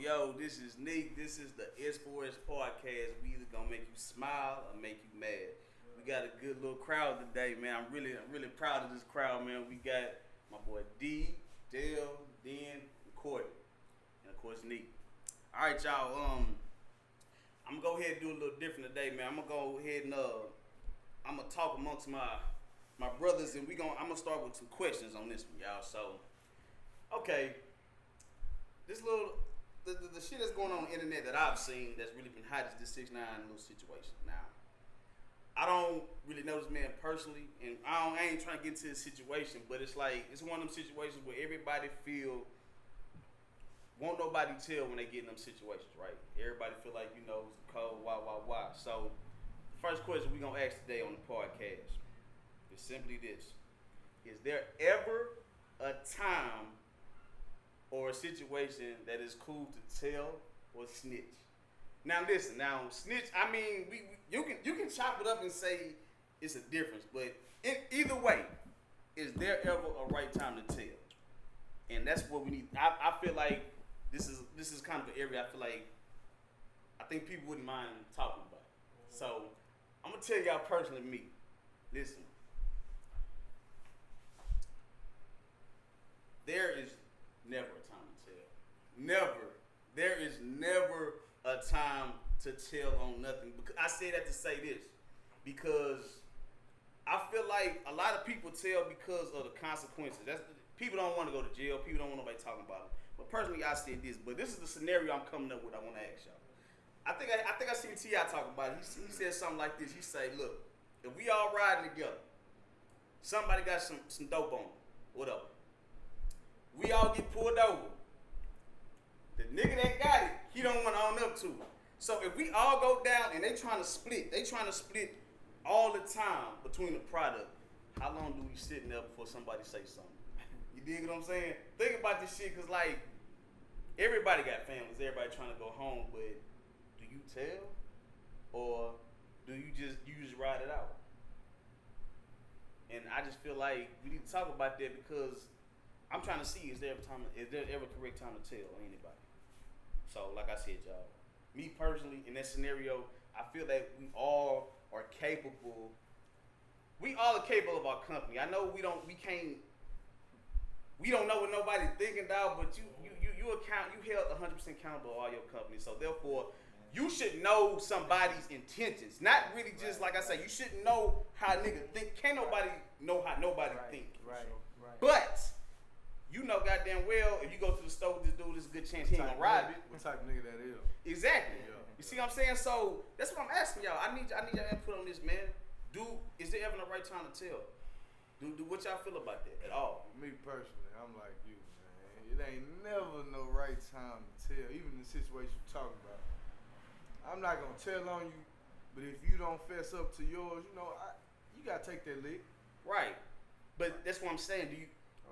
Yo, this is Nick. This is the S4S Podcast. We either gonna make you smile or make you mad. We got a good little crowd today, man. I'm really proud of this crowd, man. We got my boy D, Dale, Den, and Courtney, and of course Nick. All right, y'all. I'm gonna go ahead and do a little different today, man. I'm gonna go ahead and I'm gonna talk amongst my brothers, and I'm gonna start with some questions on this one, y'all. So, okay, this little the shit that's going on the internet that I've seen that's really been hot is this 6ix9ine little situation. Now, I don't really know this man personally, and I ain't trying to get into his situation, but it's like it's one of them situations where everybody won't nobody tell when they get in them situations, right? Everybody feel like it's cold, why. So, the first question we gonna ask today on the podcast is simply this: is there ever a time or a situation that is cool to tell or snitch? Now listen, snitch, I mean, you can chop it up and say it's a difference, but either way, is there ever a right time to tell? And that's what we need. I feel like this is kind of an area I think people wouldn't mind talking about. So I'm gonna tell y'all personally, me. Listen, there is never a time to tell. Never. There is never a time to tell on nothing. I say that to say this because I feel like a lot of people tell because of the consequences. People don't want to go to jail. People don't want nobody talking about it. But personally, I said this. But this is the scenario I'm coming up with. I want to ask y'all. I think I seen T.I. talking about it. He said something like this. He say, look, if we all riding together, somebody got some dope on them, whatever. We all get pulled over. The nigga that got it, he don't want to own up to it. So if we all go down and they trying to split all the time between the product, how long do we sit there before somebody say something? You dig what I'm saying? Think about this shit, cause like everybody got families, everybody trying to go home, but do you tell or do you just ride it out? And I just feel like we need to talk about that because I'm trying to see is there ever a correct time to tell anybody? So like I said, y'all, me personally in that scenario, I feel that we all are capable. We all are capable of our company. I know we don't know what nobody's thinking, dog, but you held 100% accountable to all your company. So therefore, you should know somebody's intentions. Not really just like I say, you shouldn't know how a nigga think. Can't nobody know how nobody think. Right. But you know goddamn well if you go to the store with this dude, there's a good chance he ain't gonna rob it. What type of nigga that is? Exactly. Yeah. You see what I'm saying? So that's what I'm asking y'all. I need your input on this, man. Is there ever the right time to tell? Do what y'all feel about that at all? Me personally, I'm like you, man. It ain't never no right time to tell, even the situation you're talking about. I'm not gonna tell on you, but if you don't fess up to yours, you gotta take that lick. Right. But that's what I'm saying.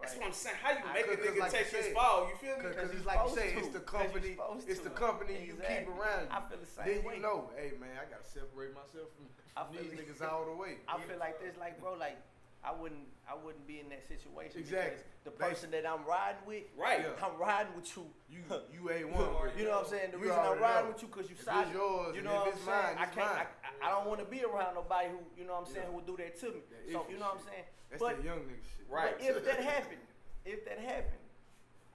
That's what I'm saying. How you make a Cause nigga like take you his said, fall? You feel me? Because it's like you say, it's the company. It's the company you keep Exactly. around you. I feel the same Then way. you know, hey man, I gotta separate myself from these niggas all the way. I feel like this, like bro, like I wouldn't be in that situation. Exactly. Because the person that I'm riding with, Right. Yeah. I'm riding with you. You ain't one. You know what I'm saying? The You reason I'm already riding know. with you because you If solid. it's yours, You and know if what it's I'm saying? mine, I it's can't. mine. I don't want to be around nobody who, you know what I'm saying, who would do that to me. That So iffy you know what I'm shit. saying? That's But that young nigga shit. Right. But if that happened,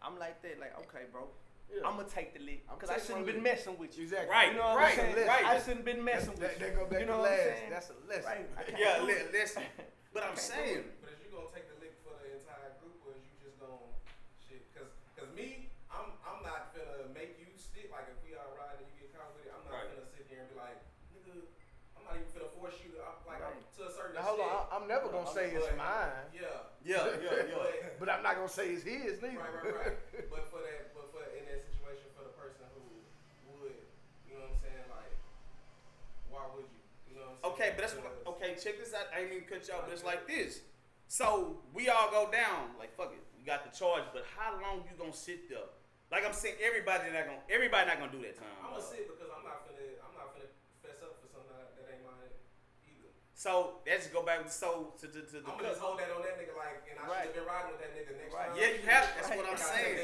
I'm like that, like, okay, bro, Yeah. I'm gonna take the lick I'm because I taking shouldn't my been lick. messing with you. Exactly. Right. You know what Right. I'm saying? Right. I shouldn't been messing with you. That go back You know to what I'm last. saying? That's a lesson. Right. I can't Yeah, do it. listen. But I'm saying, But is you gonna take the lick for the entire group, or is you just gonna shit? Cause me, I'm not finna make you stick. Like if we all ride and you get caught with it, I'm not Right. finna sit here and be like, nigga, I'm not even finna force you to Right. to a certain Now hold extent. on, I'm never gonna say it's mine, Yeah. but I'm not gonna say it's his neither. Right. But in that situation, for the person who would, you know what I'm saying? Like, why would you? You know what I'm saying? okay, but check this out. I ain't even cut y'all, but it's like this. So we all go down, like fuck it, we got the charge, but how long you gonna sit there? Like I'm saying, everybody not gonna do that time. I'm gonna sit because I'm not finna fess up for something that ain't mine either. So let's go back to the I'm gonna just hold that on that nigga like, and I should have been riding with that nigga next time. Yeah, you have. That's what I'm saying.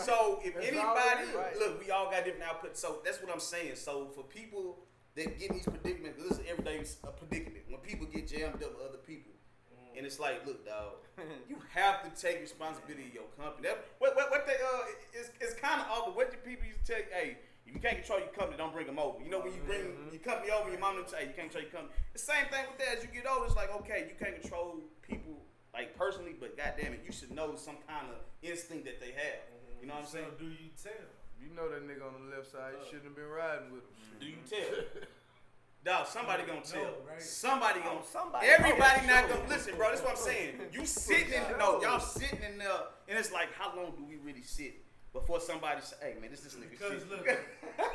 So if anybody, look, we all got different outputs. So that's what I'm saying. So for people that get in these predicaments, this is every day a predicament. When people get jammed up with other people, and it's like, look, dog, you have to take responsibility of your company. That, what they it's kind of awkward. What do people used to tell you? Hey, if you can't control your company, don't bring them over. You know, when you bring your company over, your mom will say, hey, you can't control your company. The same thing with that. As you get older, it's like, okay, you can't control people like personally, but goddamn it, you should know some kind of instinct that they have. You know what I'm saying? So do you tell? You know that nigga on the left side, you shouldn't have been riding with him. Do you tell? Dog, somebody gonna tell. Right? Somebody gonna. Somebody. Everybody not gonna listen, bro. That's what I'm saying. You sitting in y'all sitting in there, and it's like, how long do we really sit before somebody say, hey man, this nigga Because shit. look,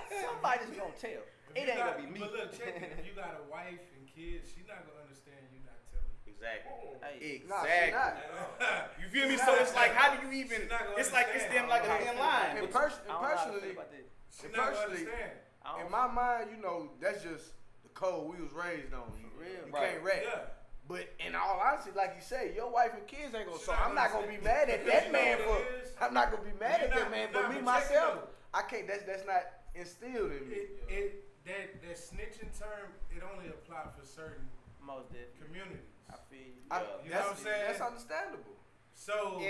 Somebody's gonna tell. It ain't gonna be me. But look, check it. If you got a wife and kids, she's not gonna understand you not telling. Exactly. Hey. Nah, she Exactly. not. You feel me? So it's like, how do you even? She's not gonna It's like it's them like a thin line. And I don't know how to personally, feel about that. She's not gonna personally, understand. in my mind, you know, that's just the code we was raised on. You real. can't rap. Yeah. But in all honesty, like you say, your wife and kids ain't gonna. She So not I'm not gonna gonna be say- mad at because that you know man what for. it is. I'm not gonna be mad You're at that not- man, you're but not me protecting myself, them. I can't. That's not instilled in me. That snitching term, it only apply for certain Most definitely. communities. I feel you. Yeah. You know what I'm saying? That's understandable, So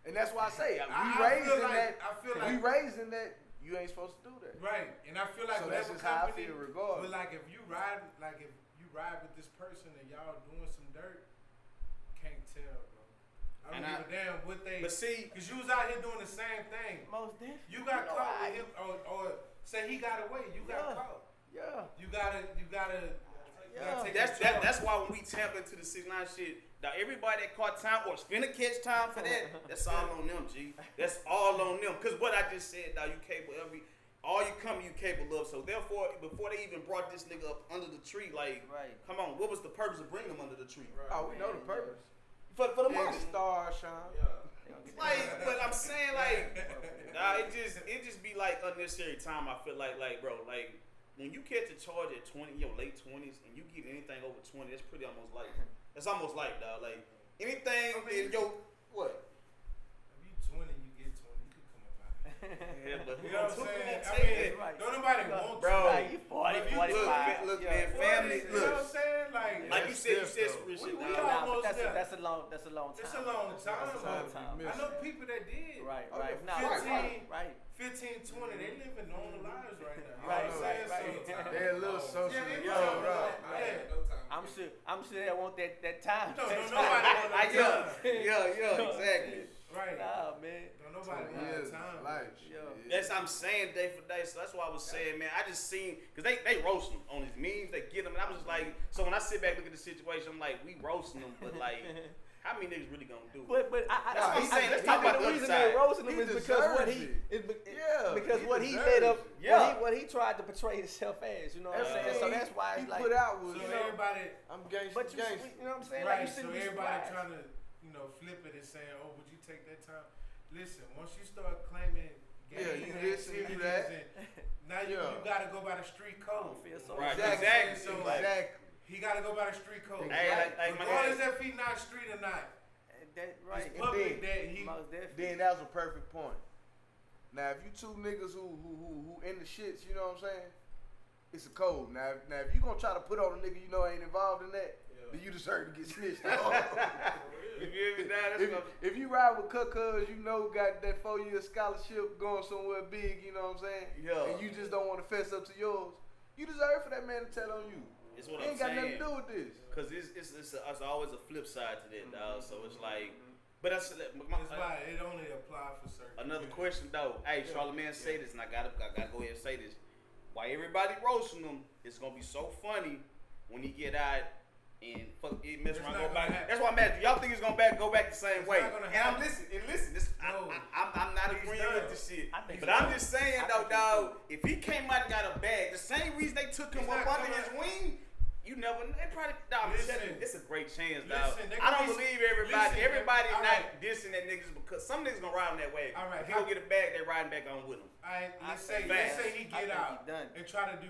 and that's why I say I we raised feel in like- that. I feel We like- raised in that. You ain't supposed to do that. right, and I feel like So that's whatever just how I company, feel regardless. but like if you ride with this person and y'all doing some dirt, can't tell, bro. I don't give a damn what they. But see, Cause you was out here doing the same thing. Most definitely. You got know, caught I- with him, or say he got away. You got caught. Yeah. You gotta take that's why when we tap into the 6ix9ine shit, now everybody that caught time or is finna catch time for that, that's all on them, G. That's all on them. Cause what I just said, now you capable all you company you capable of. So therefore, before they even brought this nigga up under the tree, like, come on, what was the purpose of bringing him under the tree? Oh, we know the purpose. For the Big money. star, Sean. Like, but I'm saying like, nah, it just be like unnecessary time. I feel like bro, like when you catch a charge at 20, your late 20s, and you get anything over 20, that's pretty almost like, that's almost like, dog, like anything in your what? If you 20, you get 20. You can come up out of here. Yeah, but You know what I'm saying? I take mean, it. Right. don't nobody want Bro. to. Like, you 40, But you 45. Look, yeah. man, family, You know what I'm look, saying? like you said some real shit, we dog. all- Nah, but almost there. that's a long time. It's a long time. That's a long time. I know people that did. Right, Oh, right. yeah, Nah, 15. right. 15, 20, they living normal lives right now. You Right, know what I'm right, saying? right. They're a little social. Yeah, Yo, right. I'm sure they want that time. No, nobody want that time. Yeah, exactly. Right. Nah, man. No, nobody want Years that time. life. Yo. That's what I'm saying day for day. So that's why I was saying, man, I just seen, because they roast him on his memes, they get him, and I was just like, so when I sit back look at the situation, I'm like, we roasting him, but like, how many niggas really gonna do it? But That's what I'm saying. Let's talk about the the other reason side. they roasting him He is because what he deserves is Yeah, because he what he deserves lit up it. Yeah. what he tried to portray himself as, you know what I'm saying? So that's why he it's like, put out was, So you know, everybody, I'm gangster, but you gangster. know what I'm saying? right, Like you so shouldn't be everybody surprised. trying to, flip it and saying, oh, would you take that time? Listen, once you start claiming Yeah, you gang this and you that. activities and now you Yeah. gotta go by the street I code. don't feel so Right, Exactly. exactly. So, Exactly. He gotta go by the street code. Hey, like my Regardless guy, if he not street or not, That right. it's public then- that he. Most definitely. Then that was a perfect point. Now, if you two niggas who in the shits, you know what I'm saying? It's a code. Now if you gonna try to put on a nigga you know ain't involved in that, then you deserve to get snitched on. if you ever die, that's what if you ride with cuz you know got that 4-year scholarship going somewhere big, you know what I'm saying? Yeah. And you just don't want to fess up to yours, you deserve for that man to tell on you. it's what It I'm ain't got nothing saying. to do with this. Cause it's always a flip side to that, dog. So it's like, but that's It's why it only apply for certain. another question though. Hey, Charlamagne say this, and I gotta go ahead and say this. Why everybody roasting him? It's gonna be so funny when he get out and fuck it mess It's around not go gonna back. happen. That's why I'm asking. Y'all think it's gonna go back the same It's way? not gonna And I'm happen. listen. This, No. I'm not He's agreeing done. with this shit. I think But so. I'm just saying I though, think dog. If he came out and got a bag, the same reason they took him He's up not under coming his out. wing. You never. They probably. Dog, Listen. it's a great chance, dog. Listen, they I don't gonna be- believe everybody. listen, Everybody all not right. dissing that niggas because some niggas gonna ride on that wave. All right, If he don't get a bag, they riding back on with him. Alright, let's I say think he I get think out he done. and try to do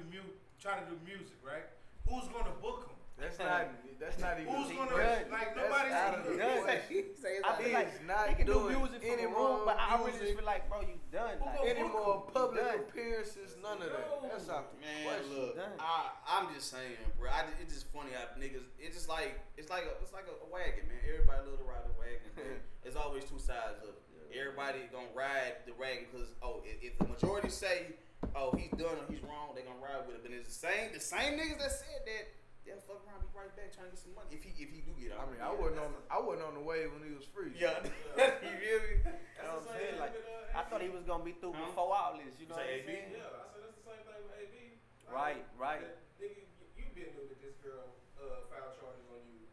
music, right? Who's gonna book him? That's not even. Who's gonna done. like That's nobody's out of gonna the done. question. I feel like not he can do doing music from any the room, more but I really music. just feel like, bro, you done. Like, Any more public done. appearances? None of that. That's out the Man, question. look, Done. I'm just saying, bro. It's just funny how niggas. It's just like it's like a wagon, man. Everybody love to ride a wagon. There's always two sides of it. Everybody gonna ride the wagon because if the majority say he's done or he's wrong, they gonna ride with it. But it's the same niggas that said that. Yeah, fuck around, be right back trying to get some money. If he do get out. I mean, I wasn't on the wave when he was free. Yeah, you feel me? You know what I'm saying? Like, I thought he was gonna be through before all this. You know what I'm saying? Yeah, I said that's the same thing with AB. Right. Nigga, you been new that this girl filed charges on you.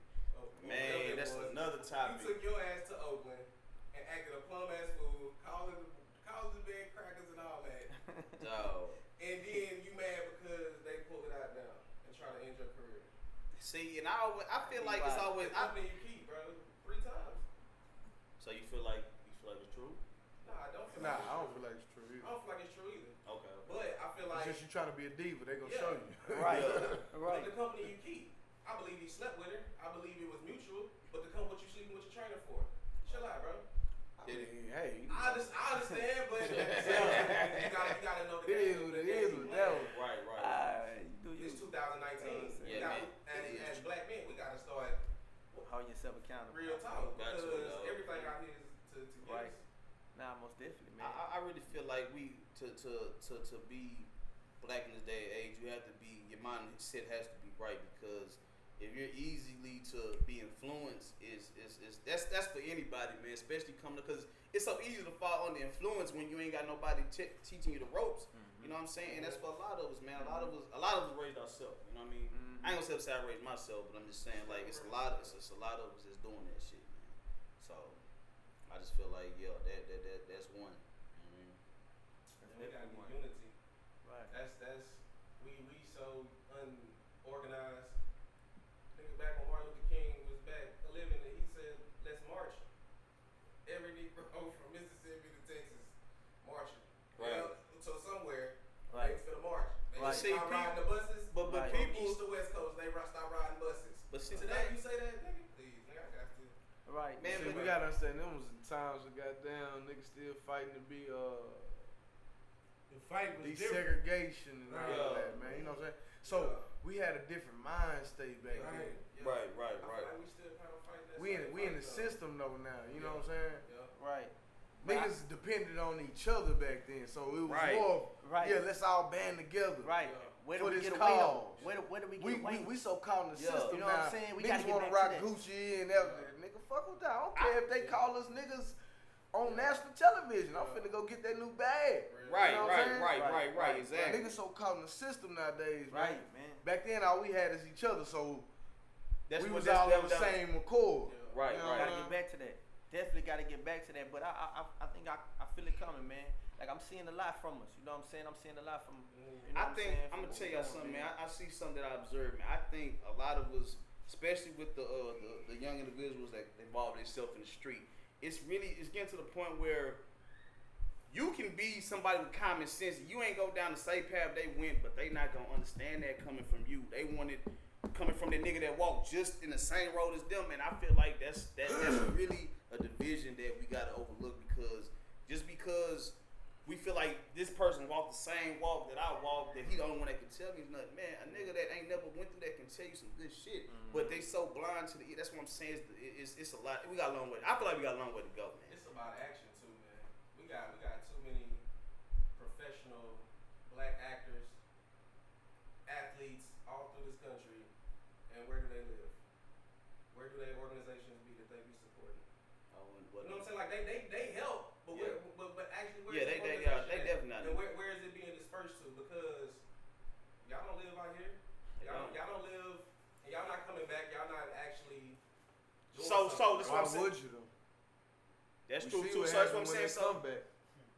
Man, that's another You topic. took your ass to Oakland and acted a plum ass fool, calling the bed crackers and all that. Dog. And then you mad because they pulled it out now and try to end your career. See, and I feel like it's always. It's something you keep, bro. 3 times. So you feel like it's true? Nah, I don't feel Nah, like it's I don't true. feel like it's true I either. don't feel like it's true either. Okay. But I feel like It's just you trying to be a diva, they gonna Yeah. show you. Right. Yeah. Right. But the company you keep, I believe he slept with her. I believe it was mutual. But the company you sleeping with your trainer for, chill out, bro. I mean, hey, I understand, but you gotta know the it is what it is with that one. Right. You do you. It's 2019. Yeah, man. As black men, we gotta start Hold yourself accountable. real talk Got because to, dog. everything out here is to get Right. us. Nah, most definitely, man. I really feel like we to be black in this day and age, you have to be your mindset has to be right because if you're easily to be influenced, that's for anybody, man. Especially coming because it's so easy to fall under influence when you ain't got nobody teaching you the ropes. You know what I'm saying? And that's for a lot of us, man. A lot of us raised ourselves. You know what I mean? I ain't gonna say I raised myself, but I'm just saying like it's a lot of us that's doing that shit, man. So I just feel like that's one. You know what I mean? And we gotta be unity. Right. That's we so unorganized. Nigga, back when Martin Luther King was back living, and he said, "Let's march." Every Negro from Mississippi to Texas marching. Right. So somewhere, Right. they for the march. They Right. start riding the buses. But Right. From people. east to west coast, they start riding buses. But see, Today, you say that, nigga? Please, nigga, I got to. Right. Man, See, but- we gotta understand them was the times that goddamn niggas still fighting to be The fight was different. desegregation and all Yeah. that, man. You know what I'm saying? So we had a different mind state back Right. then. Yeah. Right. I feel like we still kind of fighting that We same in the fight, though. system though now. You know what I'm saying? Yeah. Right. But Niggas depended on each other back then, so it was Right. more. Right. Yeah, let's all band together. Right. Yeah. Where do For we this get away though? cause. Where do we get We away? so caught in the Yeah. system You know what now. I'm saying? We Niggas gotta get wanna back rock to that. Gucci and everything. Nigga, fuck with that. I don't care if they call us niggas on national television. I'm finna go get that new bag. Right. You know what I'm saying? Right. Exactly. Niggas so caught in the system nowadays, Right, man. man. Back then, all we had is each other, so That's we what was that's all them on the done. same accord. Yeah. Right. You know Right. Gotta get back to that. Definitely gotta get back to that. But I think I feel it coming, man. Like I'm seeing a lot from us. You know what I'm saying? I'm seeing a lot from. You know I what think saying, I'm from gonna what tell we y'all doing, something, man. I see something that I observed, man. I think a lot of us, especially with the young individuals that involve themselves in the street, it's getting to the point where you can be somebody with common sense. You ain't go down the same path they went, but they not gonna understand that coming from you. They want it coming from the nigga that walked just in the same road as them, and I feel like that's really a division that we gotta overlook because we feel like this person walked the same walk that I walked, that he the only one that can tell me nothing. Man, a nigga that ain't never went through that can tell you some good shit, but they so blind to the. That's what I'm saying. It's a lot. We got a long way. I feel like we got a long way to go, man. It's about action too, man. We got too many professional black actors, athletes all through this country, and where do they live? Where do their organizations be that they be supporting? You know what I'm saying? Like they help, but Yeah. but actually where Yeah, is the they organization at? definitely not. And where is it being dispersed to? Because y'all don't live out here. Y'all don't live, and y'all not coming back. Y'all not actually. Doing So something. that's Why what I'm saying. would you though? That's We true see too. what So that's what I'm happened when saying. they So come back.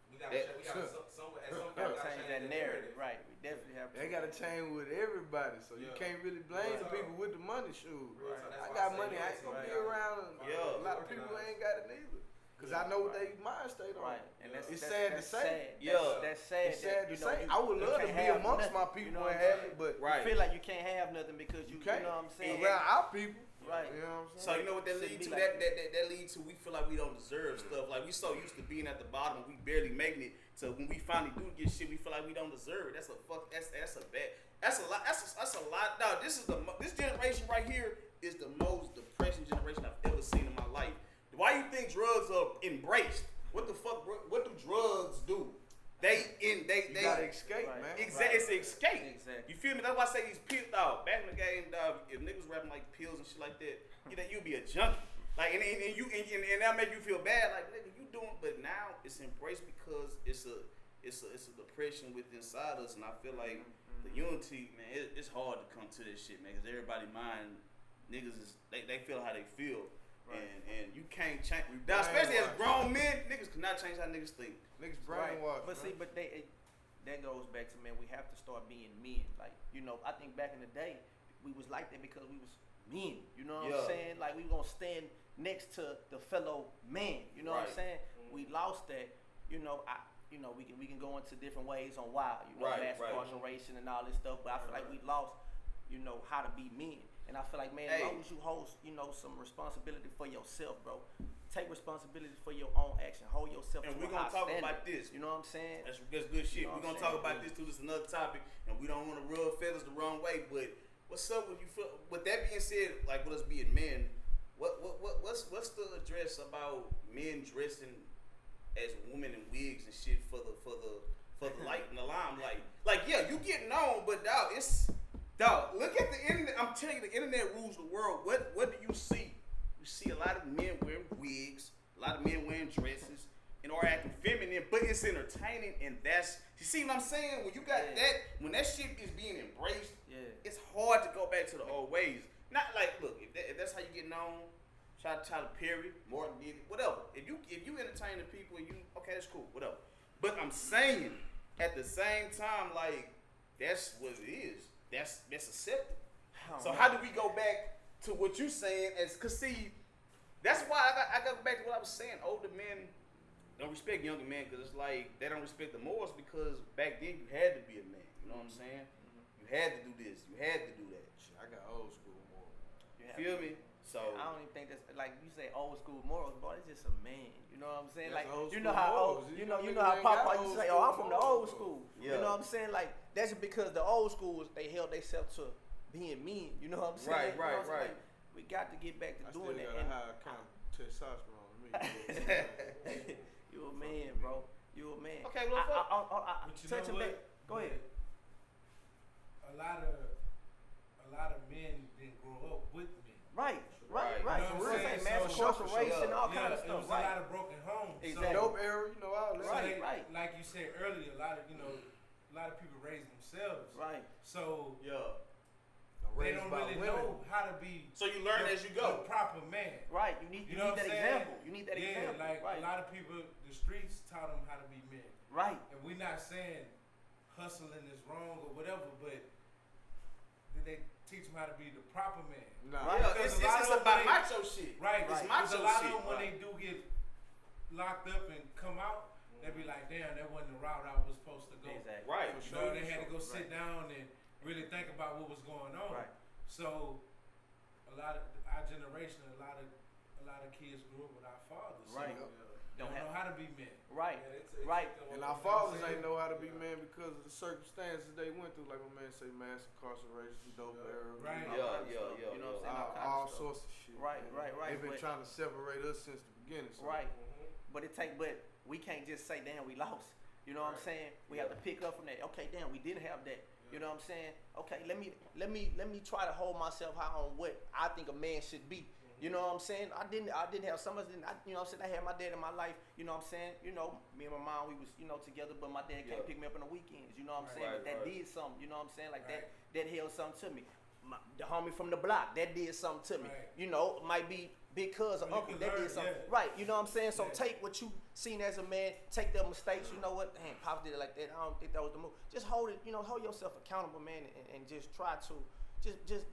We gotta That- at some point Gotta we gotta change that narrative. Right. We definitely have to. They gotta change with everybody, so you Yeah. can't really blame the people with the money. Shoot, Real talk. That's I why got say money. I unity, ain't gonna man. be around. Yeah. A lot of people ain't got it neither. Cause I know what they mind state on. Right, and It's sad to say. That's sad. It's sad to you know, say. you- I would you love to can't be have amongst nothing, my people you know and what I'm have saying? it, but Right. You feel like you can't have nothing because you can't. know what I'm saying? Around our people. Right. You know what I'm So saying? you know what that Shouldn't lead be to? like That lead to we feel like we don't deserve stuff. Like we so used to being at the bottom, we barely making it. So when we finally do get shit, we feel like we don't deserve it. That's a fuck. That's a bad. That's a lot. That's a lot. No, this generation right here is the most depressing generation I've ever seen in my life. Why you think drugs are embraced? What the fuck? What do drugs do? You gotta escape, Right. man. Exactly. It's an escape. Exactly. You feel me? That's why I say these pills, dog. Back in the game, dog, if niggas rapping like pills and shit like that, you'd be a junkie. Like, and that make you feel bad. Like, nigga, you doing, but now it's embraced because it's a depression within inside us, and I feel like the unity, man, it's hard to come to this shit, man, because everybody mind niggas is they feel how they feel. Right. And you can't change. Now, especially as grown men, niggas cannot change how niggas think. Niggas Right. brainwashed. But see, that goes back to, man, we have to start being men. Like, you know, I think back in the day, we was like that because we was men. You know what I'm saying? Like, we gonna stand next to the fellow man. You know what I'm saying? We lost that. You know, we can go into different ways on why. You know, mass incarceration and all this stuff. But I feel like we lost, you know, how to be men. And I feel like, man, as long as you hold, you know, some responsibility for yourself, bro. Take responsibility for your own action. Hold yourself And to we're a high gonna talk standard. about this. You know what I'm saying? That's good shit. You know We're what gonna I'm talk about this too. This is another topic, and we don't want to rub feathers the wrong way. But what's up with you? With that being said, like with us being men, what's the address about men dressing as women in wigs and shit for the light and the limelight? Like, yeah, you getting on, but dog, look at the internet. I'm telling you, the internet rules the world. What do you see? You see a lot of men wearing wigs, a lot of men wearing dresses, and are acting feminine, but it's entertaining, and that's, you see what I'm saying? When you got that, when that shit is being embraced, it's hard to go back to the old ways. Not like, look, if that's how you getting on, Tyler Perry, Morton did it, whatever. If you entertain the people, and you, okay, that's cool, whatever. But I'm saying, at the same time, like, that's what it is. That's accepted. So how do we go back to what you saying? Cause see, that's why I got back to what I was saying. Older men don't respect younger men because it's like they don't respect the morals because back then you had to be a man. You know what I'm saying? You had to do this. You had to do that. Shit, I got old school morals. You feel me? So I don't even think that's like you say old school morals, boy. It's just a man. You know what I'm saying? That's Like old you know school how morals. old, You you know niggas how ain't got Papa used to say, "Oh, I'm from the old old school." Yeah. You know what I'm saying? Like that's because the old schools they held themselves to being men. You know what I'm saying? You know what I'm saying? Like, we got to get back to I still doing got that. a high kind of testosterone in me. You a man, bro. You a man. Okay, well, But you touch know him what? back. Go ahead. A lot of men didn't grow up with men. Right. Right. You know For what real, I'm say saying? mass So- incarceration, all Yeah, kind of it stuff. was a lot of broken homes. Exactly. Dope era, you know, all that. So Right, they- right. Like you said earlier, a lot of people raise themselves. Right. So yeah. they don't really know how to be. So you learn as you go. The proper man. Right. You need know what that I'm saying? example. You need that Yeah, example. like right. a lot of people, the streets taught them how to be men. Right. And we're not saying hustling is wrong or whatever, but did they teach them how to be the proper man? Nah. Right. Yeah, Because it's a lot of about them, macho shit. Right. It's Because macho a lot shit. of them, when they do get locked up and come out, they be like, damn, that wasn't the route I was supposed to go. Exactly. Right. For You sure. know, they had to go sit down and really think about what was going on. Right. So, a lot of our generation, a lot of kids grew up with our fathers. So Right. they don't know how to be men. Right. Yeah, Right. And our fathers ain't know how to be men because of the circumstances they went through. Like my man say, mass incarceration, dope era. Right. Yeah. You know what I'm saying? All kind All of stuff. sorts of shit. Right. They've been But- trying to separate us since the beginning. So. Right. But we can't just say, damn, we lost. You know what I'm saying? We have to pick up from that. Okay, damn, we didn't have that. You know what I'm saying? Okay, let me try to hold myself high on what I think a man should be. You know what I'm saying? I didn't have some of us. You know what I'm saying? I had my dad in my life. You know what I'm saying? You know, me and my mom, we was together, but my dad can't pick me up on the weekends. You know what I'm saying? Right, But that right. did something. You know what I'm saying? Like Right. that held something to me. The homie from the block, that did something to me. Right. You know, might be because of Well, you uncle, can that learn, did something. yeah. Right, you know what I'm saying? So Yeah. take what you seen as a man, take their mistakes, you know what? Damn, Pops did it like that. I don't think that was the move. Just hold it, hold yourself accountable, man, and just try to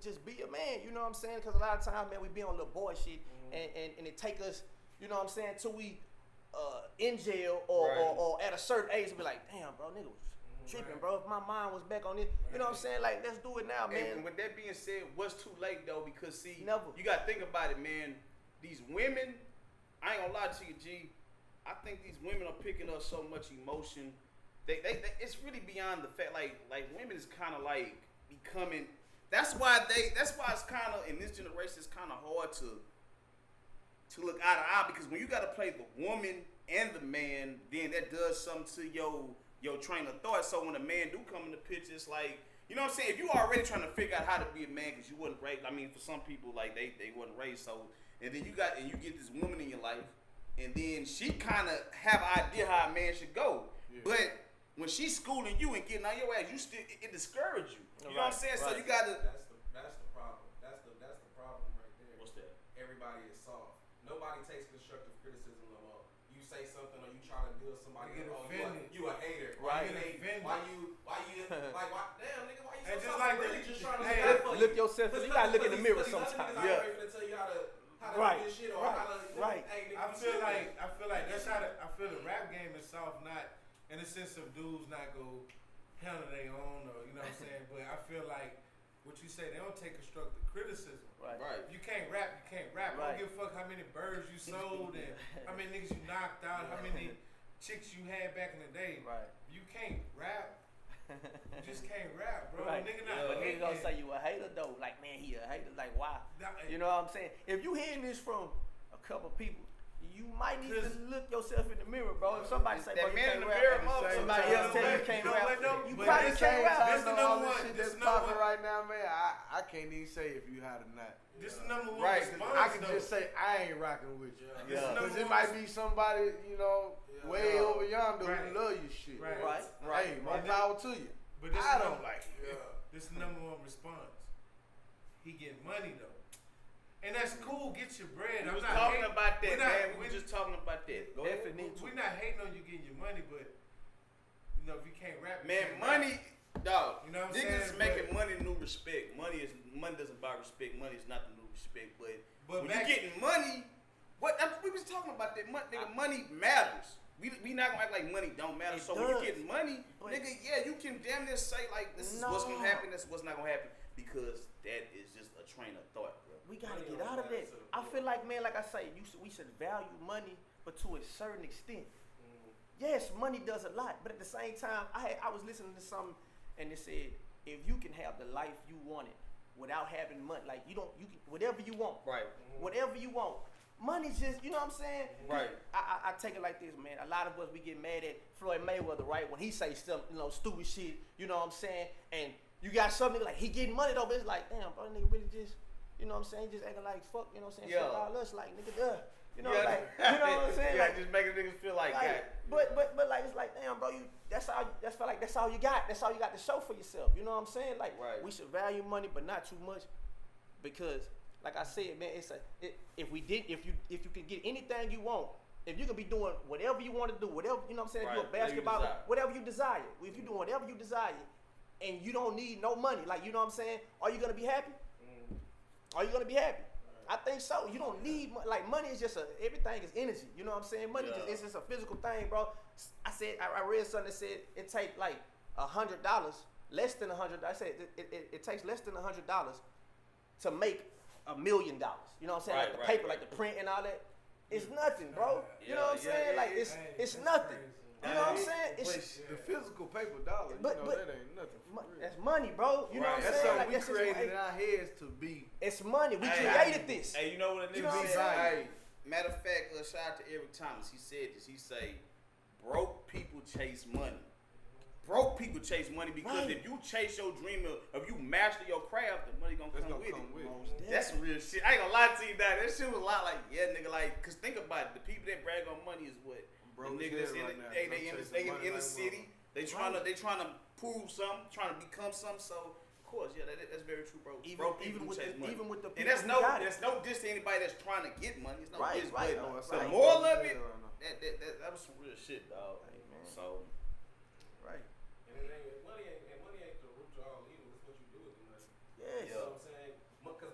just be a man, you know what I'm saying? Because a lot of times, man, we be on little boy shit, and it take us, you know what I'm saying, till we in jail or, Right. or at a certain age and be like, damn, bro, nigga was tripping, bro. If my mind was back on it, you know what I'm saying? Like, let's do it now, man. And with that being said, what's too late though? Because see, Never. you gotta think about it, man. These women, I ain't gonna lie to you, G. I think these women are picking up so much emotion. They it's really beyond the fact. Like women is kind of like becoming. That's why it's kind of in this generation. It's kind of hard to look eye to eye because when you gotta play the woman and the man, then that does something to your train of thought. So when a man do come in the picture, it's like, you know what I'm saying? If you already trying to figure out how to be a man because you wasn't raised, I mean, for some people, like they wasn't raised. So and then you get this woman in your life, and then she kind of have an idea how a man should go, but when she's schooling you and getting on your ass, you still it discourages you. You know what I'm saying? Right. So you gotta. That's the problem. That's the problem right there. What's that? Everybody is soft. Nobody takes constructive criticism no more. You say something or you try to build somebody up. You a hater. Right. Why you damn nigga, why you so just soft? like Really just trying to hey, look for look yourself. You gotta look in the mirror sometimes. sometimes. Yeah. I'm ready to tell you how to Right. do this shit or Right. how to Right. Hey, nigga, I feel like that's how I feel the rap game is soft, not in the sense of dudes not go handle their own or you know what I'm saying, but I feel like what you say, they don't take constructive criticism. Right. Right. If you can't rap, you can't rap. I Right. don't give a fuck how many birds you sold and how many niggas you knocked out, how many chicks you had back in the day. Right. If you can't rap, you just can't rap, bro. Right. Nigga But not nigga gonna say you a hater though. Like, man, he a hater. Like, why? You know what I'm saying? If you hearing this from a couple people, you might need to look yourself in the mirror, bro. If somebody say, That bro, you man in can't the rap, mirror, and motherfucker, somebody else tell you can't rap, you But probably at the can't same rap. time, This the though, all number this one- shit this that's the number popping one- right now, man, I can't even say if you hot or not. This is number one Right, 'cause response. I can though. just say I ain't rocking with you. This is Yeah. Because number it one might be somebody, you know, way over yonder Right. who love your shit. Right. Hey, more Right. power to you. But this I is don't number- like it. Yeah. This is number one response. He getting money though. And that's cool, get your bread. We I'm was not talking hating- about that, we're not- man. We we- were just talking about that. Go ahead. Definitely need to. We're not hating on you getting your money, but you know, if you can't rap, you Man, can't money, dog. You know what I'm niggas saying? making But- money new respect. Money doesn't buy respect. Money is not the new respect. But when back- you getting money, we was talking about that. Money matters. We not gonna act like money don't matter. It So when you does. getting money, But- nigga, yeah, you can damn near say like this is what's gonna No. happen. This is what's not gonna happen because that is just a train of thought, bro. We gotta Money get don't out of matter that. to the I poor. feel like, man, like I say, we should value money, but to a certain extent. Mm-hmm. Yes, money does a lot, but at the same time, I was listening to something, and it said if you can have the life you wanted without having money, like you can whatever you want, Right. whatever you want. Money's just, you know what I'm saying? Right. I take it like this, man. A lot of us we get mad at Floyd Mayweather, right? When he say some, stupid shit, you know what I'm saying? And you got something like he getting money though, but it's like, damn, bro, nigga really just, you know what I'm saying? Just acting like fuck, you know what I'm saying? Yeah. Fuck all us, like nigga, you know, Yeah. like, you know what I'm saying? Yeah, Like, just making niggas feel like that. but like it's like, damn, bro, that's all you got. That's all you got to show for yourself. You know what I'm saying? Like, Right. we should value money, but not too much, because, like I said, man, if you can get anything you want, if you can be doing whatever you want to do, whatever, you know what I'm saying? Right, If you're a whatever you basketball, desire. whatever you desire. If you're doing whatever you desire, and you don't need no money, like, you know what I'm saying? Are you gonna be happy? Are you gonna be happy? I think so. You don't need like money is just everything is energy. You know what I'm saying? Money Yeah. it's just a physical thing, bro. I read something that said it take like $100, less than $100. I said it takes less than $100 to make $1 million. You know what I'm saying? Right, like the right, paper, right. like the print and all that. It's nothing, bro. You know what I'm Yeah, saying? yeah, Like yeah. it's Hey, nothing. crazy. You know what I'm saying? But It's the physical paper dollar, But- you know, but- that ain't nothing. For real. that's money, bro. You know Right. what I'm That's saying? something Like, we that's just created in what- our heads to be. it's money. We Hey, created this. Hey, you know what a You nigga know what I'm said? saying? Hey, matter of fact, shout out to Eric Thomas. He said this. He say, broke people chase money. Broke people chase money because Right. if you chase your dream if you master your craft, the money gonna That's come gonna with come it. with it. Most That's some real shit. I ain't gonna lie to you, dog. That shit was a lot like, yeah, nigga, like, cause think about it. The people that brag on money is what Broke the as niggas that's hell in right now. they I'm in chasing they money in the like city. They trying to prove something, trying to become something. So of course, yeah, that's very true, bro. Broke people with chase money. even with the And that's people who got it. that's no diss to anybody that's trying to get money. It's no Right, diss, right, but right. the Right. moral of it, Right. that was some real shit, dog. Hey, man. So Right. And money ain't the root to all evil. It's what you do with the money. Yes. You know what I'm saying? Because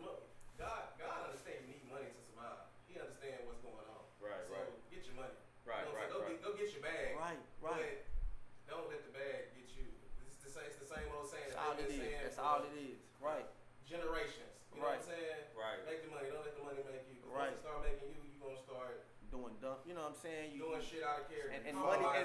God understands you need money to survive. He understands what's going on. Right, so right. get your money. Right, You know what your bag. Right. But don't let the bag get you. It's the same old saying. That's all it is. That's all it is. Right. Generations. You know what I'm saying? Right. Make the money. Don't let the money make you. Right. Once it start making you, you're gonna start Doing dumb. You know what I'm saying? doing shit out of character. And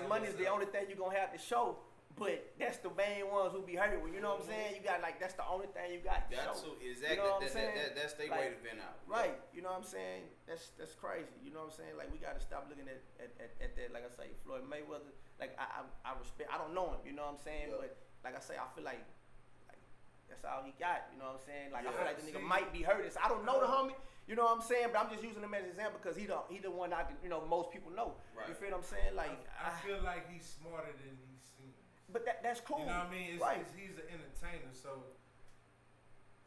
money is the only thing you're gonna have to show. But that's the main ones who be hurt. You know what I'm saying? You got that's the only thing you got to show. Exactly. You know what I'm saying? That's their way to vent out. Right. You know what I'm saying? That's crazy. You know what I'm saying? Like we gotta stop looking at that. Like I say, Floyd Mayweather. Like I respect. I don't know him. You know what I'm saying? But like I say, I feel like that's all he got. You know what I'm saying? Like I feel like the nigga might be hurt. So I don't know the homie. You know what I'm saying? But I'm just using him as an example because he the one I can, most people know. Right. You feel what I'm saying? Like I feel like he's smarter than he seems. But that's cool. You know what I mean? Right. He's an entertainer, so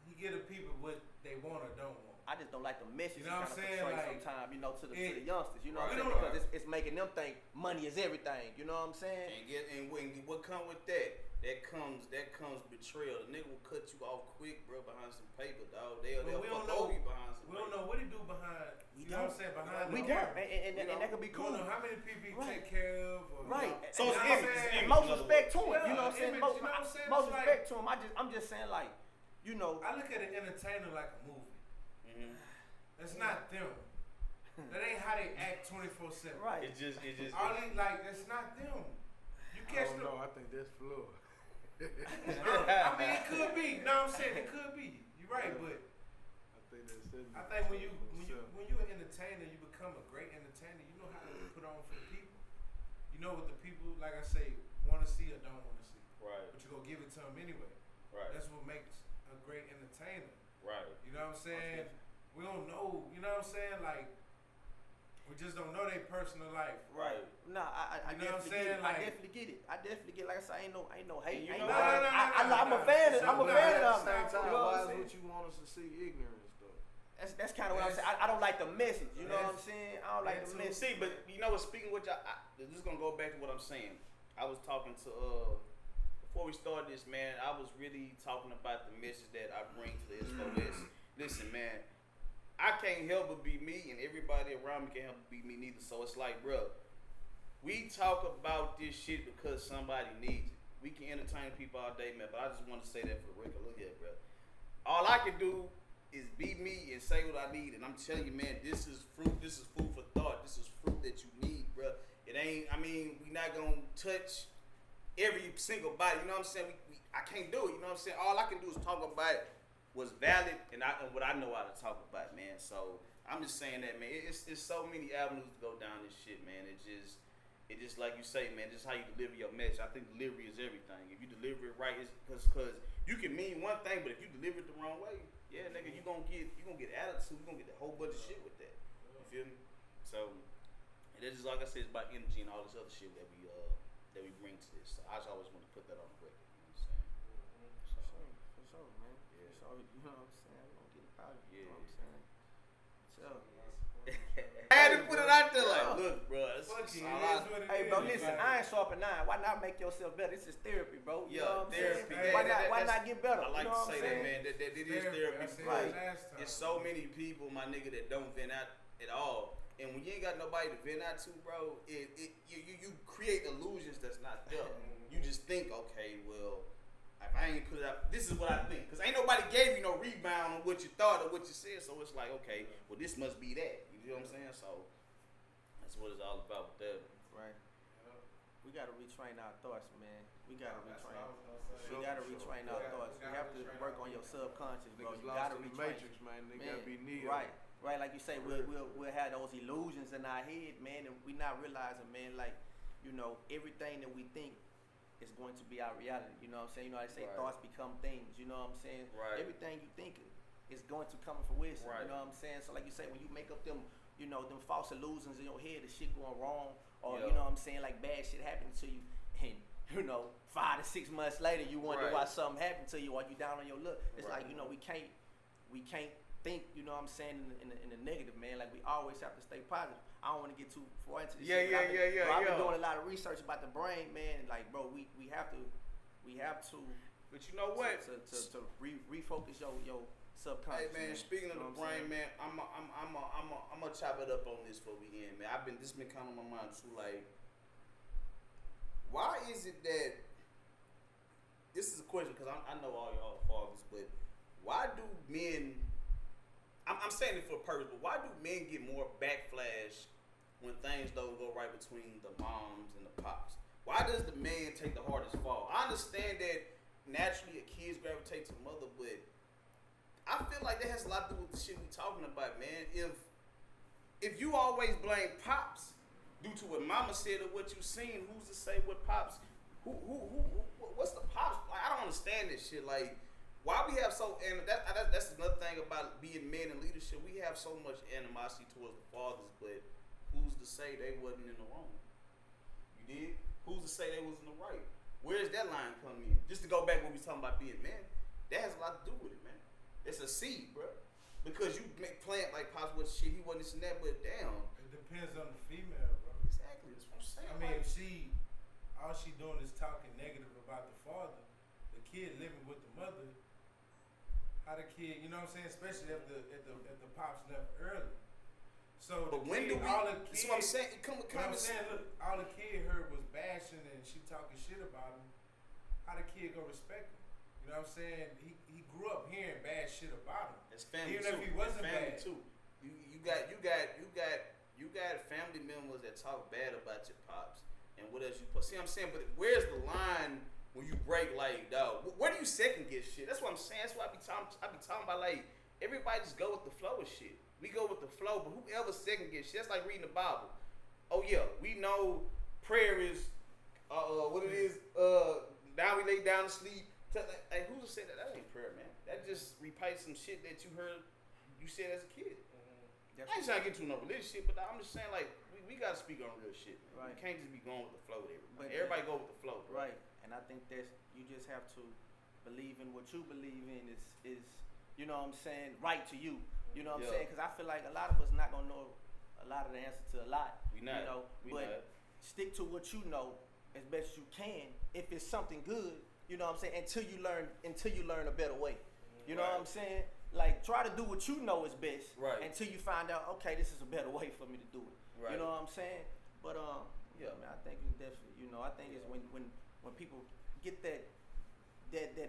he give the people what they want or don't want. I just don't like the message You know what I'm saying? portray like, sometimes, to the youngsters. You know what I'm Right. saying? Because it's making them think money is everything. You know what I'm saying? And what come with that? That comes betrayal. The nigga will cut you off quick, bro, behind some paper, dog. They'll fuck over you behind some We don't paper. know what he do behind. You know what I'm saying? Behind We the don't. camera. And that could be We cool. don't know how many people he Right. take care of. Or, Right. So it's you know what I'm image. saying? And most respect to him. Yeah, You know what I'm saying? image, Most you know what I'm saying? most It's like- respect to him. I'm just saying like, I look at an entertainer like a movie. Mm-hmm. That's not them. That ain't how they act 24/7. right. It just. All they that's not them. You I catch don't them. know. I think that's Floyd. I mean, it could be. No, I'm saying it could be. You're right, but I think that's it. I think when you're an entertainer, you become a great entertainer. You know how to put on for the people. You know what the people, like I say, want to see or don't want to see. Right. But you gonna give it to them anyway. Right. That's what makes a great entertainer. Right. You know what I'm saying? We don't know. You know what I'm saying? Like we just don't know their personal life. Right. Nah, I You know what I'm definitely saying? get it. I Like- definitely get it. I definitely get it. Like I said, ain't no hate. You Ain't know no, what? I'm a fan of I'm a fan At of the same it. time, You know why what is I'm saying? what you want us to see ignorance though? That's kind of what I'm saying. I don't like the message. You know what I'm saying? I don't like the message. See, but you know what? Speaking of which, this is gonna go back to what I'm saying. I was talking to before we started this, man. I was really talking about the message that I bring to the S4S. Listen, man, I can't help but be me, and everybody around me can't help but be me neither. So it's like, bro, we talk about this shit because somebody needs it. We can entertain people all day, man. But I just want to say that for the record. Look here, bro. All I can do is be me and say what I need, and I'm telling you, man, this is fruit. This is food for thought. This is fruit that you need, bro. It ain't. I mean, we not gonna touch every single body. You know what I'm saying? I can't do it. You know what I'm saying? All I can do is talk about it. Was valid and what I know how to talk about, man. So I'm just saying that, man. It's so many avenues to go down this shit, man. It just like you say, man. Just how you deliver your message. I think delivery is everything. If you deliver it right, it's because you can mean one thing, but if you deliver it the wrong way, yeah, nigga, you gonna get attitude. You gonna get a whole bunch of shit with that. You feel me? So and it's just like I said, it's about energy and all this other shit that we bring to this. So I just always want to put that on the record. You know what I'm saying? For sure, man. Yeah. So, you know what I'm saying? I'm gonna get it out. Yeah. You know what I'm saying? So, I had to put it out there like, look, bro. Fuck it, it is what it hey, is. bro, listen, I ain't sharp at 9. Why not make yourself better? This is therapy, bro. You know what I'm therapy. saying? Hey, Why not get better? I like you know to what say I'm that, saying? man. That it is I therapy. said Right. it last time. It's so many people, my nigga, that don't vent out at all. And when you ain't got nobody to vent out to, bro, you create illusions that's not there. You just think, okay, well, if I ain't put it out, this is what I think. Because ain't nobody gave you no rebound on what you thought or what you said. So it's like, okay, well, this must be that. You know what I'm saying? So that's what it's all about with that. Right. We gotta retrain our thoughts, man. We gotta That's retrain. what I was gonna say. We gotta retrain our thoughts. We have to work on your subconscious, bro. Niggas You lost gotta in the retrain. matrix, man. They Man, gotta be Neo. right. Like you say, we'll have those illusions in our head, man, and we not realizing, man, like, everything that we think is going to be our reality. You know what I'm saying? They say Right. thoughts become things. You know what I'm saying? Right. Everything you think is going to come to fruition. Right. You know what I'm saying? So like you say, when you make up them false illusions in your head, the shit going wrong, or Yeah. you know what I'm saying, like bad shit happening to you, and 5 to 6 months later, you wonder Right. why something happened to you, or you down on your luck. It's Right. like we can't think, you know what I'm saying, in the negative, man. Like we always have to stay positive. I don't want to get too far into this shit. But I've been doing a lot of research about the brain, man. Like, bro, we have to But you know what? to refocus your subconscious. Hey man, speaking of You know the what I'm brain, saying? man, I'm gonna chop it up on this before we end, man. This been kind of on my mind too. Like, why is it that this is a question because I know all y'all fathers, but why do men? I'm saying it for a purpose, but why do men get more backflash when things don't go right between the moms and the pops? Why does the man take the hardest fall? I understand that naturally a kids gravitate to the mother, but I feel like that has a lot to do with the shit we talking about, man. If you always blame pops due to what mama said or what you seen, who's to say what pops? What's the pops? Like, I don't understand this shit. Like, why we have that's another thing about being men in leadership. We have so much animosity towards the fathers, but who's to say they wasn't in the wrong? You did? Who's to say they was in the right? Where's that line come in? Just to go back when we talking about being men, that has a lot to do with it, man. It's a seed, bro. Because you plant like Pops what shit, he wasn't this and that, but damn. It depends on the female, bro. Exactly, that's what I'm saying. I mean, if all she doing is talking negative about the father, the kid living with the mother, how the kid, you know what I'm saying? Especially if the pops left early. So but when do we? That's what I'm saying. It come with conversation. Look, all the kid heard was bashing and she talking shit about him. How the kid gonna respect him? You know what I'm saying? He grew up hearing bad shit about him. It's family even too. If he wasn't family bad. Too. You got family members that talk bad about your pops and what else you put. See what I'm saying? But where's the line when you break like, dog? Where do you second guess shit? That's what I'm saying. That's why I be talking about like everybody just go with the flow of shit. We go with the flow, but whoever second guess shit, that's like reading the Bible. Oh yeah, we know prayer is what it is. Now we lay down to sleep. Like who's to say that? That ain't prayer, man. That just repeats some shit that you heard you said as a kid. I ain't trying to get into no religious shit, but I'm just saying like we gotta speak on real shit, man. Right. We can't just be going with the flow with everybody. But Everybody go with the flow, bro. Right. And I think that's you just have to believe in what you believe in is you know what I'm saying, right to you. You know what I'm saying? Because I feel like a lot of us not gonna know a lot of the answer to a lot. We not. You know, but stick to what you know as best you can. If it's something good, you know what I'm saying, until you learn a better way. You know what I'm saying? Like try to do what you know is best until you find out, okay, this is a better way for me to do it. Right. You know what I'm saying? But yeah, man, I think it's definitely, you know, I think it's when people get that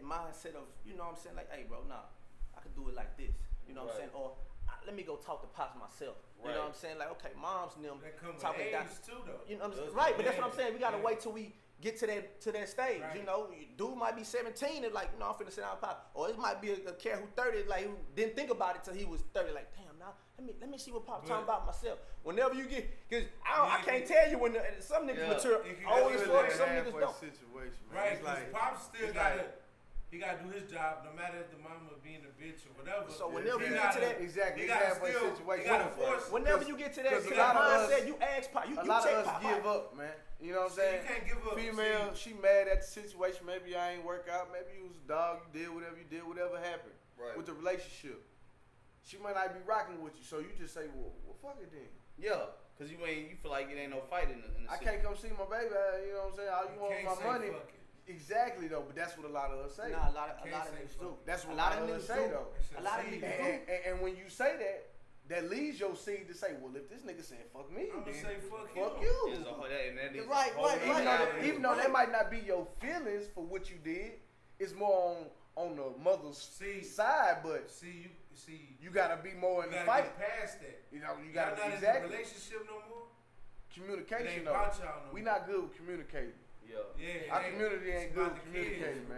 mindset of, you know what I'm saying, like, hey bro, nah, I could do it like this. You know what I'm saying? Or let me go talk to Pops myself. You know what I'm saying? Like, okay, moms and them talking with age too, though. You know what I'm saying? Right, but that's what I'm saying. We gotta wait till we get to that stage. Right. You know, dude might be 17 and like, you know, I'm finna sit down with Pop. Or it might be a cat who 30, like who didn't think about it till he was 30. Like, damn, now let me see what Pop's talking about myself. Whenever you get, cause I can't tell you when some niggas mature. Always fuck, some niggas don't. Situation, man. Right, because like, Pops still he gotta do his job, no matter if the mama being a bitch or whatever. So whenever you get to that, exactly, halfway situation. Whenever you get to that mindset, you ask Pop. A lot of us give up, man. You know what I'm saying? You can't give up. Female, she mad at the situation. Maybe I ain't work out. Maybe you was a dog. You did whatever happened with the relationship. She might not be rocking with you, so you just say, well fuck it then. Yeah, cause you feel like it ain't no fight in the I can't come see my baby. You know what I'm saying? All you want is my money. Exactly though, but that's what a lot of us say. Nah, a lot of niggas do. That's what a lot of niggas say though. A lot of niggas do. And when you say that leaves your seed to say, well, if this nigga saying fuck me, I'm gonna say fuck you. Right. Even though that might not be your feelings for what you did, it's more on the mother's side, but you gotta be more in the fight. Past that. You know, you gotta not exactly. in a relationship no more. Communication though. No we not good with communicating. Yeah, our community ain't good with communicating, man.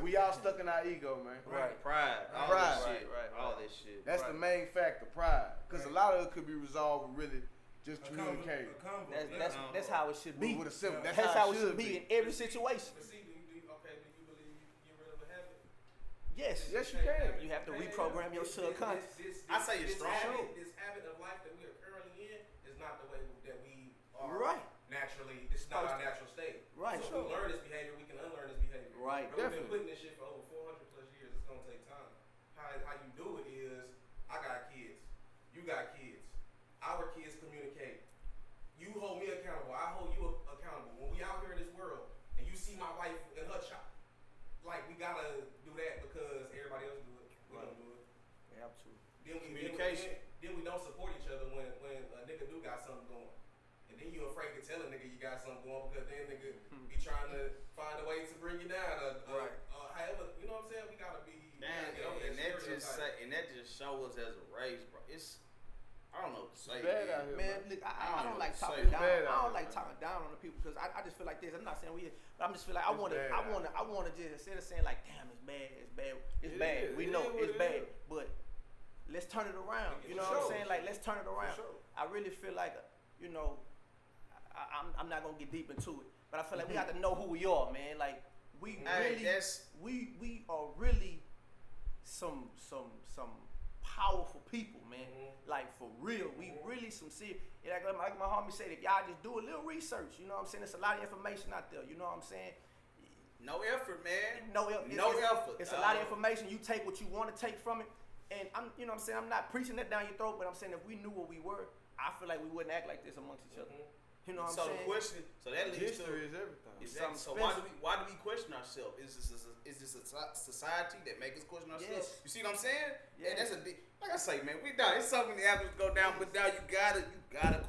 We all stuck in our ego, man. Right. Pride. All this shit. That's the main factor, pride. Because a lot of it could be resolved with really just communicating. That's how it should be. That's how it should be in every situation. But see, do you believe you get rid of a habit? Yes. Yes, you can. You have to reprogram your subconscious. I say it's strong. This habit of life that we are currently in is not the way that we are. Right. Naturally, this is not our natural state. Right. So if we learn this behavior, we can unlearn this behavior. Right. We've been putting this shit for over 400 plus years. It's gonna take time. How you do it is, I got kids. You got kids. Our kids communicate. You hold me accountable. I hold you accountable. When we out here in this world, and you see my wife in her shop, like we gotta do that because everybody else do it. We don't do it. We have to. Then we don't support each other when a nigga do got something going. And then you afraid to tell a nigga you got something going because then nigga be trying to find a way to bring you down. However, you know what I'm saying? We gotta be. And that just show us as a race, bro. I don't know what to say. Bad out here, Man, look, I don't like talking down. I don't like talking down on the people because I just feel like this. I'm not saying but I'm just feel like I want to just instead of saying like, damn, it's bad. We know it's bad, but let's turn it around. You know what I'm saying? Like, let's turn it around. I really feel like, you know, I'm not gonna get deep into it, but I feel like we got to know who we are, man. Like, we are really some powerful people, man. Like, for real, we really some serious. Like my homie said, if y'all just do a little research, you know what I'm saying? There's a lot of information out there, you know what I'm saying? No effort, man. No effort. It's a lot of information. You take what you want to take from it, and you know what I'm saying? I'm not preaching that down your throat, but I'm saying if we knew what we were, I feel like we wouldn't act like this amongst each other. You know what I'm saying? The question, that leads to history is everything. Exactly. So why do we question ourselves? Is this a society that makes us question ourselves? Yes. You see what I'm saying? Yeah. And that's like I say, man, we done. It's so many avenues go down, but now you gotta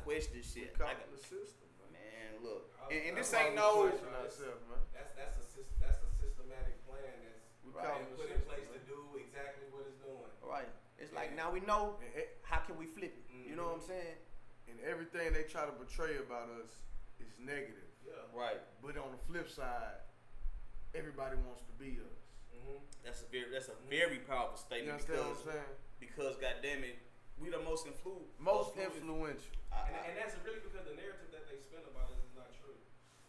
question shit. Like the system, man. Look, and this ain't no. That's a systematic plan that's put in place to do exactly what it's doing. Right. It's like now we know how can we flip it. You know what I'm saying? And everything they try to portray about us is negative. Yeah. Right. But on the flip side, everybody wants to be us. That's a very powerful statement. You understand what I'm saying? Because goddamn it, we the most influential. And that's really because the narrative that they spin about us is not true.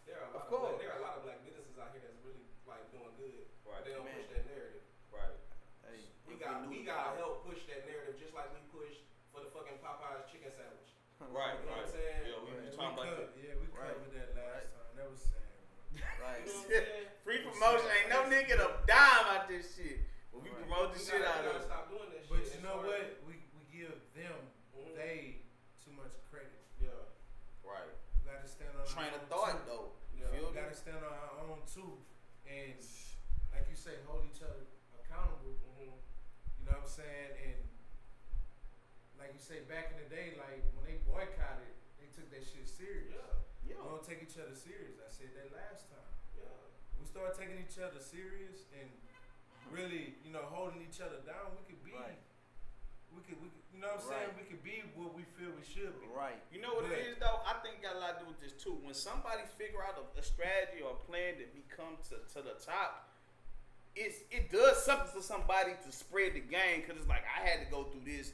There are a lot of black businesses out here that's really like doing good. Right. They don't push that narrative. Right. Hey, We gotta help push that narrative just like we pushed for the fucking Popeyes chicken sandwich. Right. You know what I'm saying? Yeah, we talking about that. Yeah, we covered that last time. That was sad, bro. Right. You know what I'm saying? Free promotion, ain't no nigga get a dime out this shit. But we promote the shit out of it. Stop doing that shit. But you know what? We give them they too much credit. Yeah. Right. We gotta stand on Train our of own thought too. though. Yeah. You feel We me? gotta stand on our own too, and like you say, hold each other accountable. You know what I'm saying? And like you say, back in the day, like when they boycotted, they took that shit serious. We don't take each other serious. I said that last time. Yeah. We start taking each other serious and really, you know, holding each other down. We could be, we could, you know what I'm saying? We could be what we feel we should be. Right. You know what it is though? I think it got a lot to do with this too. When somebody figure out a strategy or a plan to become to the top, it does something to somebody to spread the game, because it's like, I had to go through this.